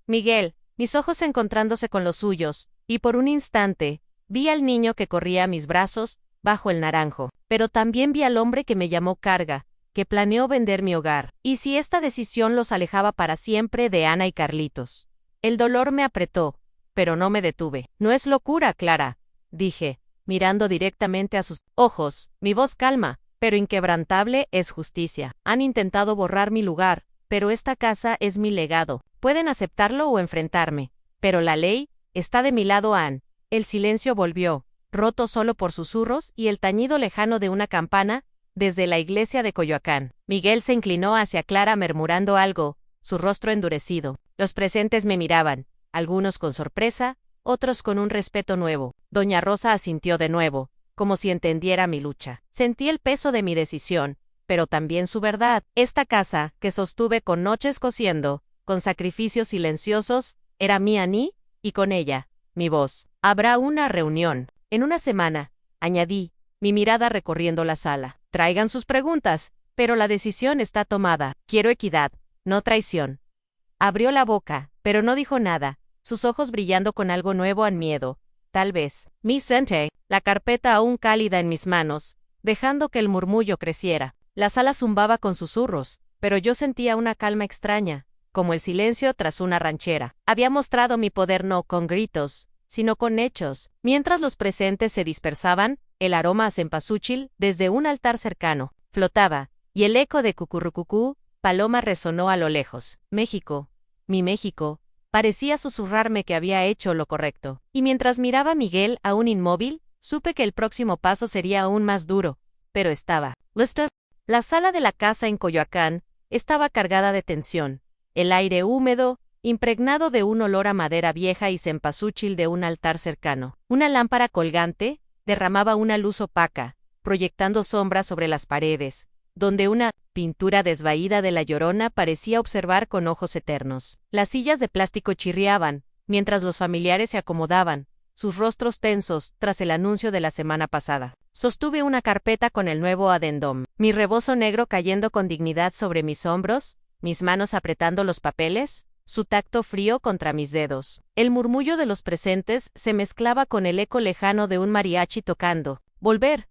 Miguel, mis ojos encontrándose con los suyos, y por un instante, vi al niño que corría a mis brazos, bajo el naranjo. Pero también vi al hombre que me llamó carga, que planeó vender mi hogar. ¿Y si esta decisión los alejaba para siempre de Ana y Carlitos? El dolor me apretó, pero no me detuve. «No es locura, Clara», dije, mirando directamente a sus ojos, mi voz calma, pero inquebrantable, «es justicia. Han intentado borrar mi lugar, pero esta casa es mi legado. Pueden aceptarlo o enfrentarme, pero la ley está de mi lado, Ann». El silencio volvió, roto solo por susurros y el tañido lejano de una campana, desde la iglesia de Coyoacán. Miguel se inclinó hacia Clara murmurando algo, su rostro endurecido. Los presentes me miraban, algunos con sorpresa, otros con un respeto nuevo. Doña Rosa asintió de nuevo, como si entendiera mi lucha. Sentí el peso de mi decisión, pero también su verdad. Esta casa, que sostuve con noches cosiendo, con sacrificios silenciosos, era mía y con ella, mi voz. «Habrá una reunión. En una semana», añadí, mi mirada recorriendo la sala. «Traigan sus preguntas, pero la decisión está tomada. Quiero equidad, no traición». Abrió la boca, pero no dijo nada, sus ojos brillando con algo nuevo en miedo. Tal vez. Me senté, la carpeta aún cálida en mis manos, dejando que el murmullo creciera. La sala zumbaba con susurros, pero yo sentía una calma extraña, como el silencio tras una ranchera. Había mostrado mi poder no con gritos, sino con hechos. Mientras los presentes se dispersaban, el aroma a cempasúchil, desde un altar cercano, flotaba, y el eco de cucurrucucú, paloma resonó a lo lejos. México, mi México, parecía susurrarme que había hecho lo correcto. Y mientras miraba a Miguel aún inmóvil, supe que el próximo paso sería aún más duro, pero estaba lista. La sala de la casa en Coyoacán estaba cargada de tensión. El aire húmedo, impregnado de un olor a madera vieja y cempasúchil de un altar cercano. Una lámpara colgante derramaba una luz opaca, proyectando sombras sobre las paredes, donde una pintura desvaída de la Llorona parecía observar con ojos eternos. Las sillas de plástico chirriaban, mientras los familiares se acomodaban, sus rostros tensos tras el anuncio de la semana pasada. Sostuve una carpeta con el nuevo adendum, mi rebozo negro cayendo con dignidad sobre mis hombros, mis manos apretando los papeles, su tacto frío contra mis dedos. El murmullo de los presentes se mezclaba con el eco lejano de un mariachi tocando. Volver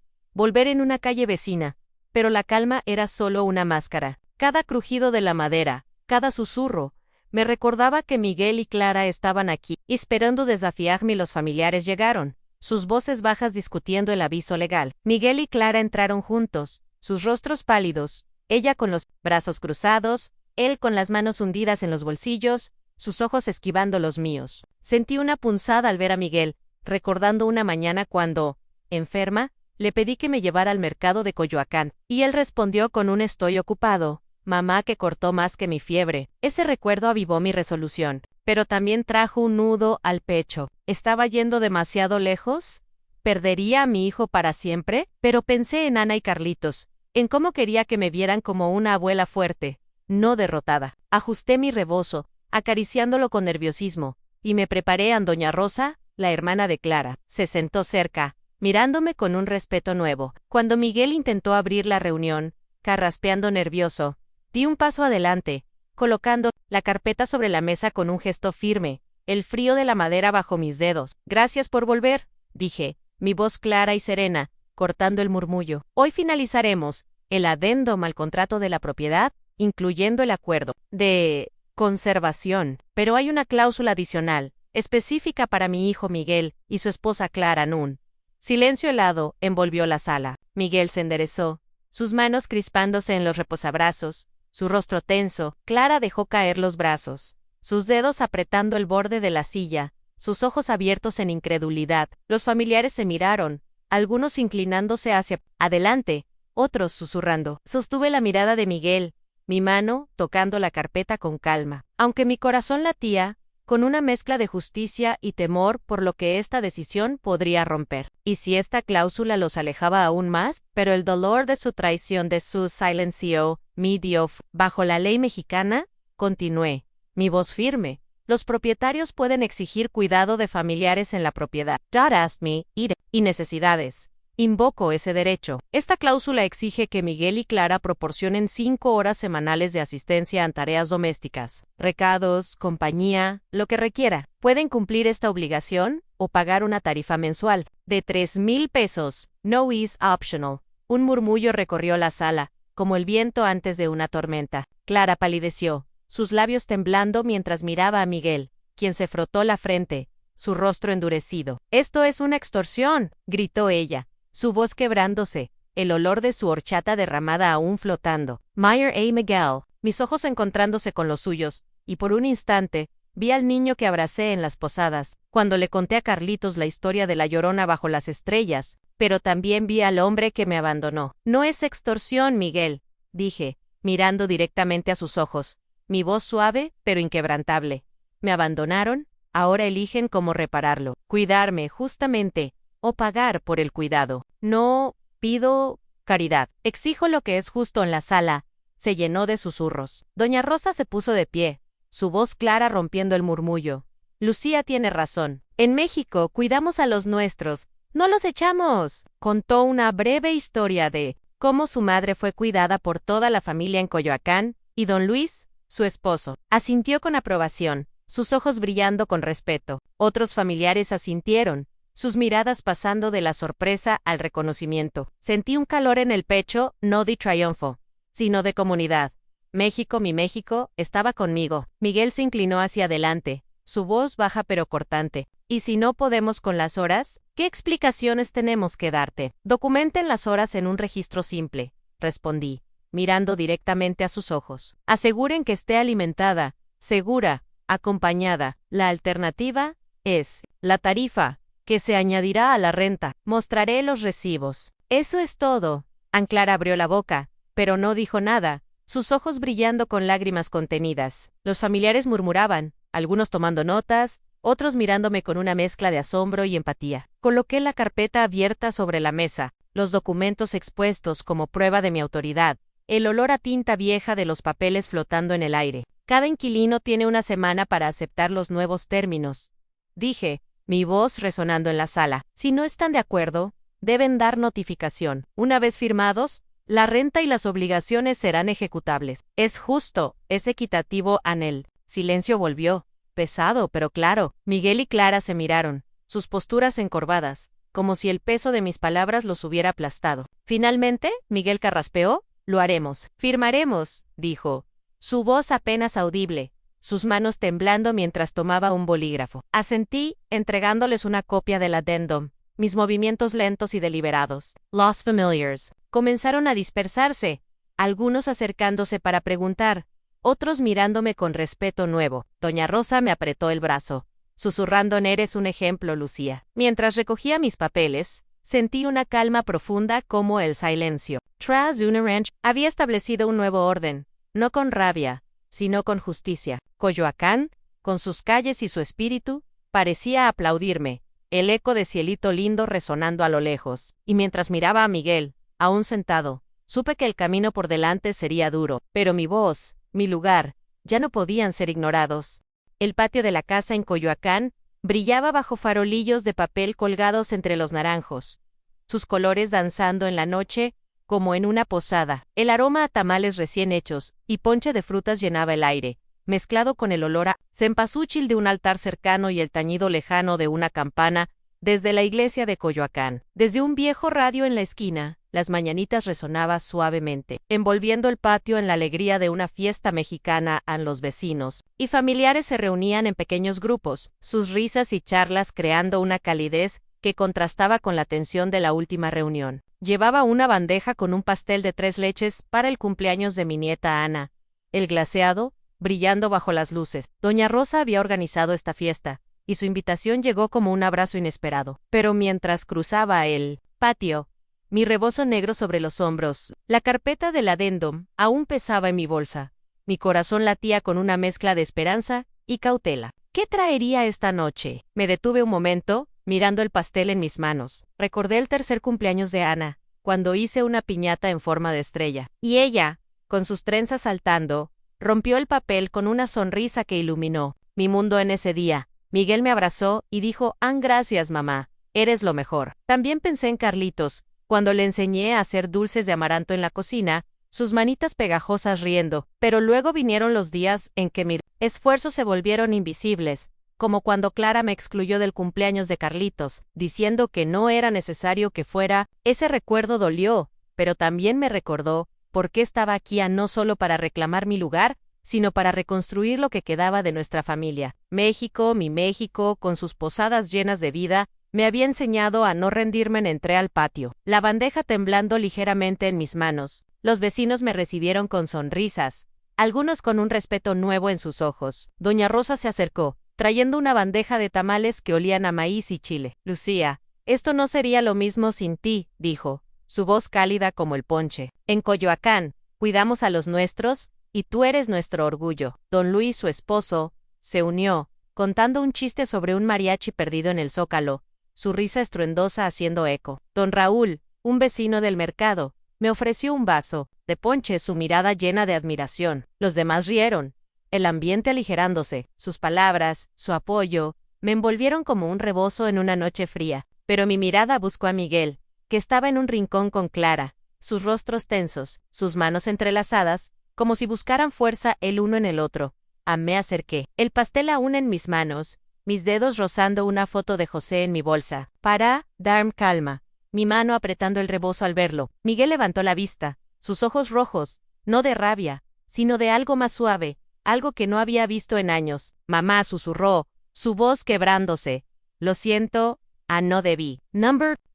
en una calle vecina. Pero la calma era solo una máscara. Cada crujido de la madera, cada susurro, me recordaba que Miguel y Clara estaban aquí, esperando desafiarme y los familiares llegaron, sus voces bajas discutiendo el aviso legal. Miguel y Clara entraron juntos, sus rostros pálidos, ella con los brazos cruzados, él con las manos hundidas en los bolsillos, sus ojos esquivando los míos. Sentí una punzada al ver a Miguel, recordando una mañana cuando, enferma, le pedí que me llevara al mercado de Coyoacán, y él respondió con un «estoy ocupado», mamá que cortó más que mi fiebre. Ese recuerdo avivó mi resolución, pero también trajo un nudo al pecho. ¿Estaba yendo demasiado lejos? ¿Perdería a mi hijo para siempre? Pero pensé en Ana y Carlitos, en cómo quería que me vieran como una abuela fuerte, no derrotada. Ajusté mi rebozo, acariciándolo con nerviosismo, y me preparé a doña Rosa, la hermana de Clara. Se sentó cerca, mirándome con un respeto nuevo. Cuando Miguel intentó abrir la reunión, carraspeando nervioso, di un paso adelante, colocando la carpeta sobre la mesa con un gesto firme, el frío de la madera bajo mis dedos. Gracias por volver, dije, mi voz clara y serena, cortando el murmullo. Hoy finalizaremos el adendum al contrato de la propiedad, incluyendo el acuerdo de conservación, pero hay una cláusula adicional, específica para mi hijo Miguel y su esposa Clara Nun. Silencio helado envolvió la sala. Miguel se enderezó, sus manos crispándose en los reposabrazos, su rostro tenso. Clara dejó caer los brazos, sus dedos apretando el borde de la silla, sus ojos abiertos en incredulidad. Los familiares se miraron, algunos inclinándose hacia adelante, otros susurrando. Sostuve la mirada de Miguel, mi mano tocando la carpeta con calma. Aunque mi corazón latía, con una mezcla de justicia y temor por lo que esta decisión podría romper. ¿Y si esta cláusula los alejaba aún más? Pero el dolor de su traición de su silencio, me dio bajo la ley mexicana, continué, mi voz firme. Los propietarios pueden exigir cuidado de familiares en la propiedad. Don't ask me, y necesidades. Invoco ese derecho. Esta cláusula exige que Miguel y Clara proporcionen 5 horas semanales de asistencia en tareas domésticas, recados, compañía, lo que requiera. Pueden cumplir esta obligación o pagar una tarifa mensual de 3,000 pesos. No is optional. Un murmullo recorrió la sala, como el viento antes de una tormenta. Clara palideció, sus labios temblando mientras miraba a Miguel, quien se frotó la frente, su rostro endurecido. «Esto es una extorsión», gritó ella, su voz quebrándose, el olor de su horchata derramada aún flotando. Meyer A. Miguel, mis ojos encontrándose con los suyos, y por un instante, vi al niño que abracé en las posadas, cuando le conté a Carlitos la historia de la Llorona bajo las estrellas, pero también vi al hombre que me abandonó. «No es extorsión, Miguel», dije, mirando directamente a sus ojos, mi voz suave, pero inquebrantable. «Me abandonaron, ahora eligen cómo repararlo. Cuidarme, justamente, o pagar por el cuidado. No pido caridad. Exijo lo que es justo». En la sala se llenó de susurros. Doña Rosa se puso de pie, su voz clara rompiendo el murmullo. «Lucía tiene razón. En México cuidamos a los nuestros, no los echamos». Contó una breve historia de cómo su madre fue cuidada por toda la familia en Coyoacán, y don Luis, su esposo, asintió con aprobación, sus ojos brillando con respeto. Otros familiares asintieron, sus miradas pasando de la sorpresa al reconocimiento. Sentí un calor en el pecho, no de triunfo, sino de comunidad. México, mi México, estaba conmigo. Miguel se inclinó hacia adelante, su voz baja pero cortante. «¿Y si no podemos con las horas? ¿Qué explicaciones tenemos que darte?» «Documenten las horas en un registro simple», respondí, mirando directamente a sus ojos. «Aseguren que esté alimentada, segura, acompañada. La alternativa es la tarifa, que se añadirá a la renta. Mostraré los recibos». «Eso es todo». Clara abrió la boca, pero no dijo nada, sus ojos brillando con lágrimas contenidas. Los familiares murmuraban, algunos tomando notas, otros mirándome con una mezcla de asombro y empatía. Coloqué la carpeta abierta sobre la mesa, los documentos expuestos como prueba de mi autoridad, el olor a tinta vieja de los papeles flotando en el aire. «Cada inquilino tiene una semana para aceptar los nuevos términos», dije, mi voz resonando en la sala. «Si no están de acuerdo, deben dar notificación. Una vez firmados, la renta y las obligaciones serán ejecutables. Es justo, es equitativo». Anel. Silencio volvió, pesado pero claro. Miguel y Clara se miraron, sus posturas encorvadas, como si el peso de mis palabras los hubiera aplastado. Finalmente, Miguel carraspeó, «Lo haremos. Firmaremos», dijo, su voz apenas audible, sus manos temblando mientras tomaba un bolígrafo. Asentí, entregándoles una copia del adendum, mis movimientos lentos y deliberados. Los familiars comenzaron a dispersarse, algunos acercándose para preguntar, otros mirándome con respeto nuevo. Doña Rosa me apretó el brazo, susurrando: «Eres un ejemplo, Lucía». Mientras recogía mis papeles, sentí una calma profunda como el silencio. Tras una ranch había establecido un nuevo orden, no con rabia, sino con justicia. Coyoacán, con sus calles y su espíritu, parecía aplaudirme, el eco de Cielito Lindo resonando a lo lejos. Y mientras miraba a Miguel, aún sentado, supe que el camino por delante sería duro, pero mi voz, mi lugar, ya no podían ser ignorados. El patio de la casa en Coyoacán brillaba bajo farolillos de papel colgados entre los naranjos, sus colores danzando en la noche, como en una posada. El aroma a tamales recién hechos y ponche de frutas llenaba el aire, mezclado con el olor a cempasúchil de un altar cercano y el tañido lejano de una campana desde la iglesia de Coyoacán. Desde un viejo radio en la esquina, las mañanitas resonaban suavemente, envolviendo el patio en la alegría de una fiesta mexicana. Los vecinos y familiares se reunían en pequeños grupos, sus risas y charlas creando una calidez que contrastaba con la tensión de la última reunión. Llevaba una bandeja con un pastel de 3 leches para el cumpleaños de mi nieta Ana. El glaseado, brillando bajo las luces. Doña Rosa había organizado esta fiesta, y su invitación llegó como un abrazo inesperado. Pero mientras cruzaba el patio, mi rebozo negro sobre los hombros, la carpeta del adendum, aún pesaba en mi bolsa. Mi corazón latía con una mezcla de esperanza y cautela. ¿Qué traería esta noche? Me detuve un momento, mirando el pastel en mis manos. Recordé el 3er cumpleaños de Ana, cuando hice una piñata en forma de estrella. Y ella, con sus trenzas saltando, rompió el papel con una sonrisa que iluminó mi mundo en ese día. Miguel me abrazó y dijo: gracias, mamá, eres lo mejor. También pensé en Carlitos, cuando le enseñé a hacer dulces de amaranto en la cocina, sus manitas pegajosas riendo, pero luego vinieron los días en que mis esfuerzos se volvieron invisibles, como cuando Clara me excluyó del cumpleaños de Carlitos, diciendo que no era necesario que fuera. Ese recuerdo dolió, pero también me recordó por qué estaba aquí, no solo para reclamar mi lugar, sino para reconstruir lo que quedaba de nuestra familia. México, mi México, con sus posadas llenas de vida, me había enseñado a no rendirme. Entré al patio, la bandeja temblando ligeramente en mis manos. Los vecinos me recibieron con sonrisas, algunos con un respeto nuevo en sus ojos. Doña Rosa se acercó, trayendo una bandeja de tamales que olían a maíz y chile. Lucía, esto no sería lo mismo sin ti, dijo, su voz cálida como el ponche. En Coyoacán, cuidamos a los nuestros, y tú eres nuestro orgullo. Don Luis, su esposo, se unió, contando un chiste sobre un mariachi perdido en el Zócalo, su risa estruendosa haciendo eco. Don Raúl, un vecino del mercado, me ofreció un vaso de ponche, su mirada llena de admiración. Los demás rieron, el ambiente aligerándose. Sus palabras, su apoyo, me envolvieron como un rebozo en una noche fría. Pero mi mirada buscó a Miguel, que estaba en un rincón con Clara, sus rostros tensos, sus manos entrelazadas, como si buscaran fuerza el uno en el otro. Me acerqué, el pastel aún en mis manos, mis dedos rozando una foto de José en mi bolsa, para darme calma, mi mano apretando el rebozo al verlo. Miguel levantó la vista, sus ojos rojos, no de rabia, sino de algo más suave, algo que no había visto en años. Mamá, susurró, su voz quebrándose. Lo siento, no debí.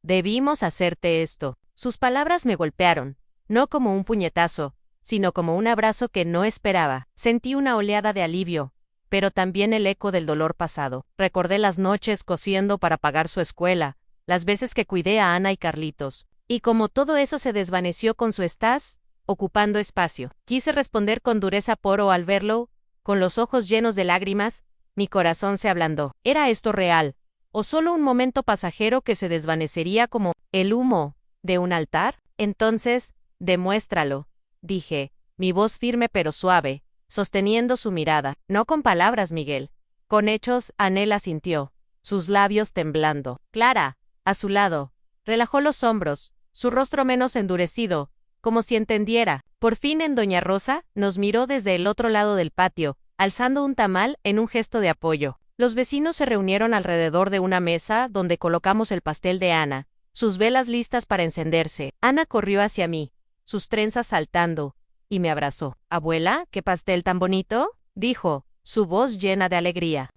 Debimos hacerte esto. Sus palabras me golpearon, no como un puñetazo, sino como un abrazo que no esperaba. Sentí una oleada de alivio, pero también el eco del dolor pasado. Recordé las noches cosiendo para pagar su escuela, las veces que cuidé a Ana y Carlitos, y como todo eso se desvaneció con su estás ocupando espacio. Quise responder con dureza, pero al verlo, con los ojos llenos de lágrimas, mi corazón se ablandó. ¿Era esto real, o solo un momento pasajero que se desvanecería como el humo de un altar? Entonces, demuéstralo, dije, mi voz firme pero suave, sosteniendo su mirada. No con palabras, Miguel, con hechos. Anela sintió, sus labios temblando. Clara, a su lado, relajó los hombros, su rostro menos endurecido, como si entendiera. Por fin en Doña Rosa, nos miró desde el otro lado del patio, alzando un tamal en un gesto de apoyo. Los vecinos se reunieron alrededor de una mesa donde colocamos el pastel de Ana, sus velas listas para encenderse. Ana corrió hacia mí, sus trenzas saltando, y me abrazó. Abuela, ¿qué pastel tan bonito?, dijo, su voz llena de alegría.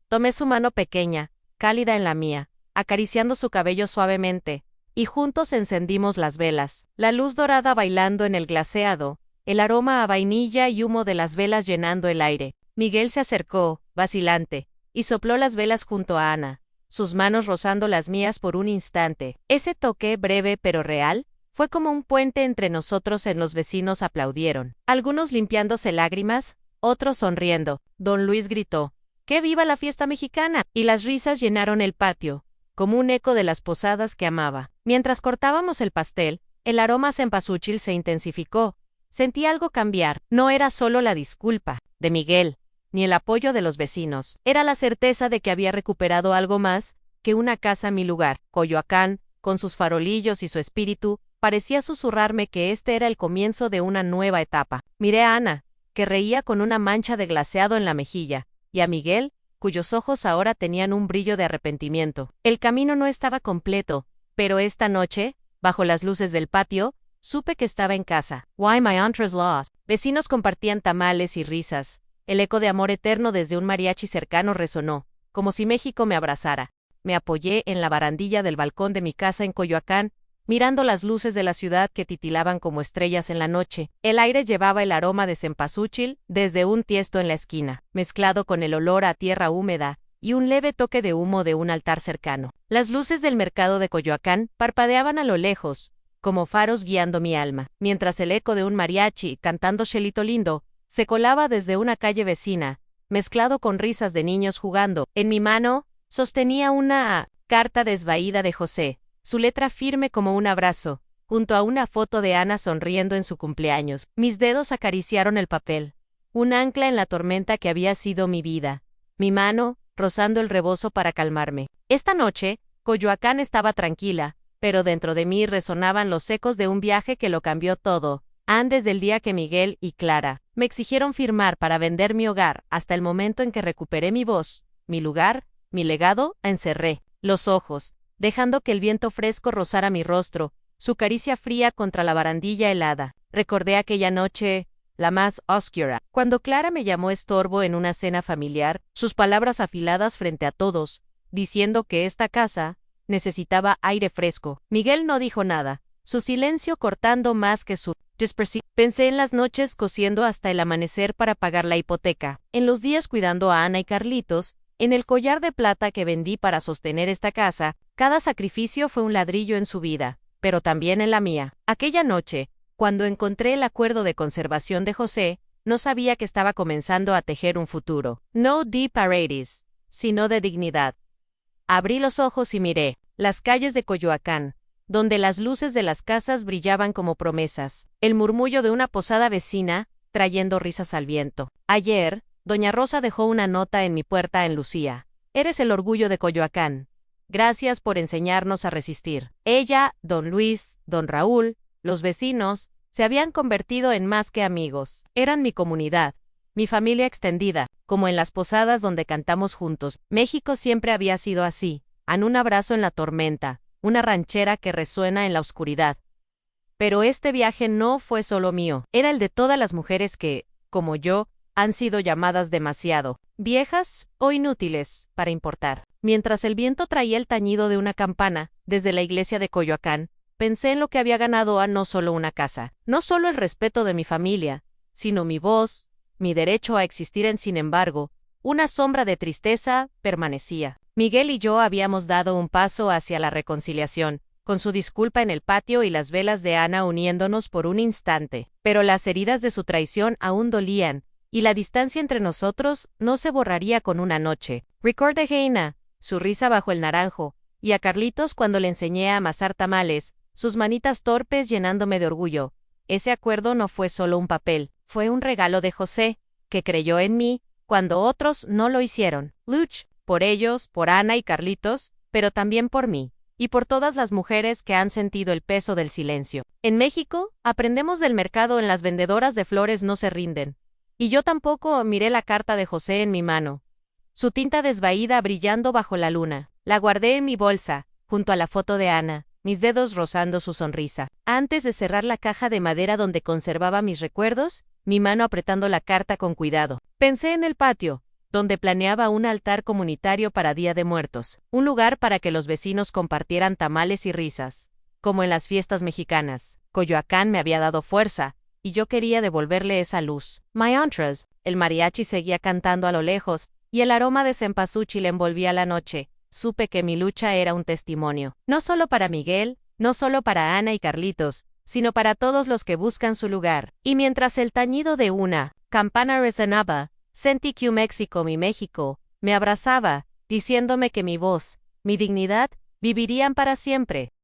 Tomé su mano pequeña, cálida en la mía, acariciando su cabello suavemente, y juntos encendimos las velas. La luz dorada bailando en el glaseado, el aroma a vainilla y humo de las velas llenando el aire. Miguel se acercó, vacilante, y sopló las velas junto a Ana, sus manos rozando las mías por un instante. Ese toque breve pero real fue como un puente entre nosotros. Los vecinos aplaudieron, algunos limpiándose lágrimas, otros sonriendo. Don Luis gritó, ¡que viva la fiesta mexicana! Y las risas llenaron el patio, como un eco de las posadas que amaba. Mientras cortábamos el pastel, el aroma a cempasúchil se intensificó. Sentí algo cambiar. No era solo la disculpa de Miguel, ni el apoyo de los vecinos. Era la certeza de que había recuperado algo más que una casa a mi lugar. Coyoacán, con sus farolillos y su espíritu, parecía susurrarme que este era el comienzo de una nueva etapa. Miré a Ana, que reía con una mancha de glaseado en la mejilla, y a Miguel, cuyos ojos ahora tenían un brillo de arrepentimiento. El camino no estaba completo, pero esta noche, bajo las luces del patio, supe que estaba en casa. Why my aunt's lost. Vecinos compartían tamales y risas. El eco de amor eterno desde un mariachi cercano resonó, como si México me abrazara. Me apoyé en la barandilla del balcón de mi casa en Coyoacán, mirando las luces de la ciudad que titilaban como estrellas en la noche. El aire llevaba el aroma de cempasúchil desde un tiesto en la esquina, mezclado con el olor a tierra húmeda y un leve toque de humo de un altar cercano. Las luces del mercado de Coyoacán parpadeaban a lo lejos, como faros guiando mi alma, mientras el eco de un mariachi cantando Chelito Lindo se colaba desde una calle vecina, mezclado con risas de niños jugando. En mi mano sostenía una carta desvaída de José, su letra firme como un abrazo, junto a una foto de Ana sonriendo en su cumpleaños. Mis dedos acariciaron el papel, un ancla en la tormenta que había sido mi vida, mi mano rozando el rebozo para calmarme. Esta noche, Coyoacán estaba tranquila, pero dentro de mí resonaban los ecos de un viaje que lo cambió todo, antes del día que Miguel y Clara me exigieron firmar para vender mi hogar, hasta el momento en que recuperé mi voz, mi lugar, mi legado. Encerré los ojos, dejando que el viento fresco rozara mi rostro, su caricia fría contra la barandilla helada. Recordé aquella noche, la más oscura, cuando Clara me llamó estorbo en una cena familiar, sus palabras afiladas frente a todos, diciendo que esta casa necesitaba aire fresco. Miguel no dijo nada, su silencio cortando más que su dispersión. Pensé en las noches cosiendo hasta el amanecer para pagar la hipoteca, en los días cuidando a Ana y Carlitos, en el collar de plata que vendí para sostener esta casa. Cada sacrificio fue un ladrillo en su vida, pero también en la mía. Aquella noche, cuando encontré el acuerdo de conservación de José, no sabía que estaba comenzando a tejer un futuro, no de paradis, sino de dignidad. Abrí los ojos y miré las calles de Coyoacán, donde las luces de las casas brillaban como promesas, el murmullo de una posada vecina, trayendo risas al viento. Ayer, doña Rosa dejó una nota en mi puerta en Lucía. Eres el orgullo de Coyoacán. Gracias por enseñarnos a resistir. Ella, don Luis, don Raúl, los vecinos, se habían convertido en más que amigos. Eran mi comunidad, mi familia extendida, como en las posadas donde cantamos juntos. México siempre había sido así, en un abrazo en la tormenta, una ranchera que resuena en la oscuridad. Pero este viaje no fue solo mío, era el de todas las mujeres que, como yo, han sido llamadas demasiado viejas o inútiles para importar. Mientras el viento traía el tañido de una campana desde la iglesia de Coyoacán, pensé en lo que había ganado a no solo una casa, no solo el respeto de mi familia, sino mi voz, mi derecho a existir. Sin embargo, una sombra de tristeza permanecía. Miguel y yo habíamos dado un paso hacia la reconciliación, con su disculpa en el patio y las velas de Ana uniéndonos por un instante, pero las heridas de su traición aún dolían, y la distancia entre nosotros no se borraría con una noche. Recordé a Ana, su risa bajo el naranjo, y a Carlitos cuando le enseñé a amasar tamales, sus manitas torpes llenándome de orgullo. Ese acuerdo no fue solo un papel, fue un regalo de José, que creyó en mí cuando otros no lo hicieron. Luch, por ellos, por Ana y Carlitos, pero también por mí, y por todas las mujeres que han sentido el peso del silencio. En México, aprendemos del mercado en las vendedoras de flores no se rinden. Y yo tampoco. Miré la carta de José en mi mano, su tinta desvaída brillando bajo la luna. La guardé en mi bolsa, junto a la foto de Ana, mis dedos rozando su sonrisa. Antes de cerrar la caja de madera donde conservaba mis recuerdos, mi mano apretando la carta con cuidado. Pensé en el patio, donde planeaba un altar comunitario para Día de Muertos, un lugar para que los vecinos compartieran tamales y risas, como en las fiestas mexicanas. Coyoacán me había dado fuerza, y yo quería devolverle esa luz. My Antras, el mariachi seguía cantando a lo lejos, y el aroma de cempasúchil envolvía la noche. Supe que mi lucha era un testimonio, no solo para Miguel, no solo para Ana y Carlitos, sino para todos los que buscan su lugar. Y mientras el tañido de una campana resonaba, sentí que México, mi México, me abrazaba, diciéndome que mi voz, mi dignidad, Vivirían para siempre.